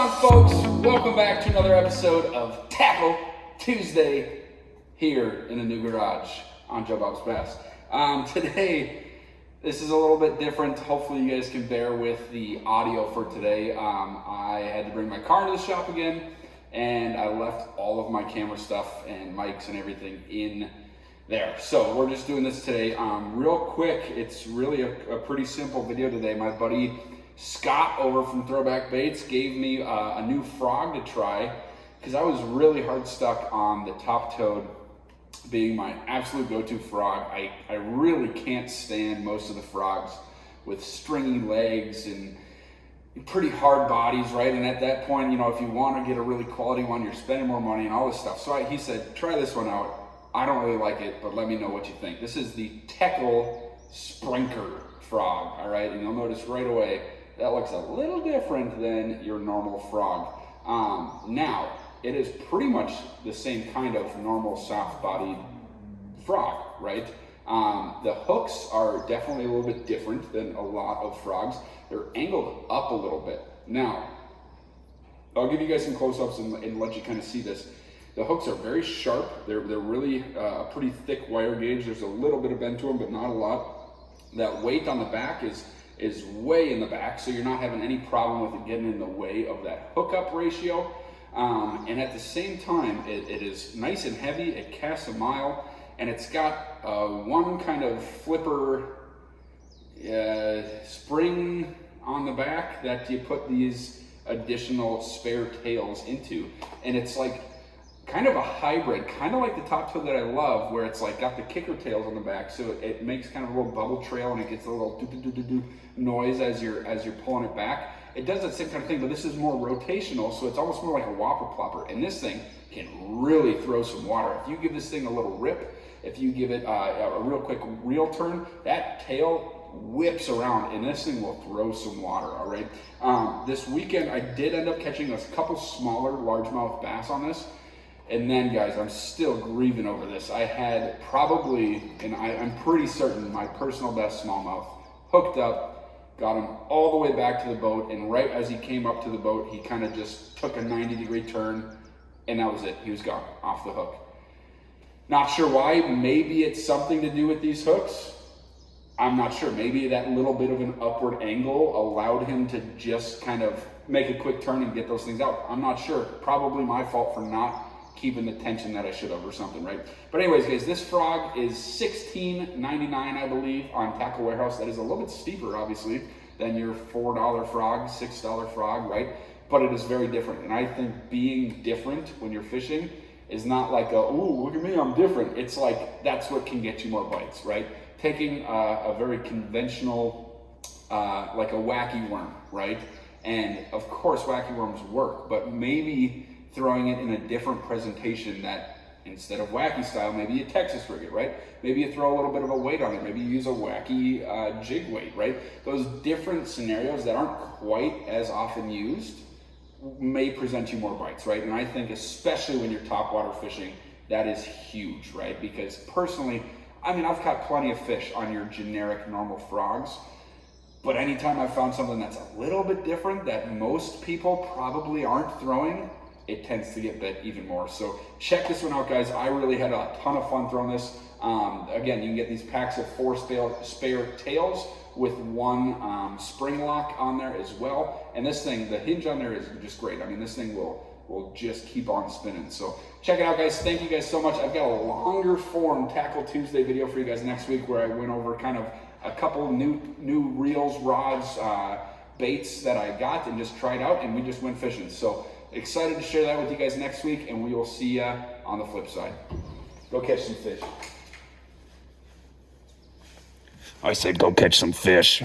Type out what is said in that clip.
on, folks? Welcome back to another episode of Tackle Tuesday here in the new garage on Joe Bob's Bass. Today, this is a little bit different. Hopefully you guys can bear with the audio for today. I had to bring my car into the shop again, and I left all of my camera stuff and mics and everything in there. So we're just doing this today. Real quick, it's really a pretty simple video today. My buddy Scott over from Throwback Baits gave me a new frog to try because I was really hard stuck on the top toad being my absolute go-to frog. I really can't stand most of the frogs with stringy legs and pretty hard bodies, right? And at that point, you know, if you want to get a really quality one, you're spending more money and all this stuff. So he said, try this one out. I don't really like it, but let me know what you think. This is the Teckle Sprinker frog, all right? And you'll notice right away, that looks a little different than your normal frog. Now, it is pretty much the same kind of normal soft-bodied frog, right? The hooks are definitely a little bit different than a lot of frogs. They're angled up a little bit. Now, I'll give you guys some close-ups and let you kind of see this. The hooks are very sharp. They're really a pretty thick wire gauge. There's a little bit of bend to them, but not a lot. That weight on the back is way in the back, so you're not having any problem with it getting in the way of that hookup ratio. And at the same time, it is nice and heavy. It casts a mile, and it's got one kind of flipper spring on the back that you put these additional spare tails into, and it's like kind of a hybrid, kind of like the top toad that I love, where it's like got the kicker tails on the back, so it makes kind of a little bubble trail, and it gets a little do-do-do-do-do noise as you're pulling it back. It does that same kind of thing, but this is more rotational, so it's almost more like a whopper plopper, and this thing can really throw some water. If you give this thing a little rip, if you give it a real quick reel turn, that tail whips around, and this thing will throw some water, all right? This weekend, I did end up catching a couple smaller largemouth bass on this. And then, guys, I'm still grieving over this. I had probably, and I'm pretty certain, my personal best smallmouth hooked up, got him all the way back to the boat, and right as he came up to the boat, he kind of just took a 90-degree turn, and that was it. He was gone, off the hook. Not sure why. Maybe it's something to do with these hooks. I'm not sure. Maybe that little bit of an upward angle allowed him to just kind of make a quick turn and get those things out. I'm not sure. Probably my fault for not keeping the tension that I should have or something, right? But anyways, guys, this frog is $16.99, I believe, on Tackle Warehouse. That is a little bit steeper, obviously, than your $4 frog, $6 frog, right? But it is very different. And I think being different when you're fishing is not like ooh, look at me, I'm different. It's like, that's what can get you more bites, right? Taking a very conventional, like a wacky worm, right? And of course, wacky worms work, but maybe throwing it in a different presentation that instead of wacky style, maybe you Texas rig it, right? Maybe you throw a little bit of a weight on it. Maybe you use a wacky jig weight, right? Those different scenarios that aren't quite as often used may present you more bites, right? And I think especially when you're topwater fishing, that is huge, right? Because personally, I mean, I've caught plenty of fish on your generic normal frogs, but anytime I've found something that's a little bit different that most people probably aren't throwing, it tends to get bit even more. So check this one out, guys. I really had a ton of fun throwing this. Again, you can get these packs of 4 spare tails with one spring lock on there as well. And this thing, the hinge on there is just great. I mean, this thing will just keep on spinning. So check it out, guys. Thank you guys so much. I've got a longer form Tackle Tuesday video for you guys next week where I went over kind of a couple new reels, rods, baits that I got and just tried out, and we just went fishing. So excited to share that with you guys next week, and we will see you on the flip side. Go catch some fish. I said go catch some fish.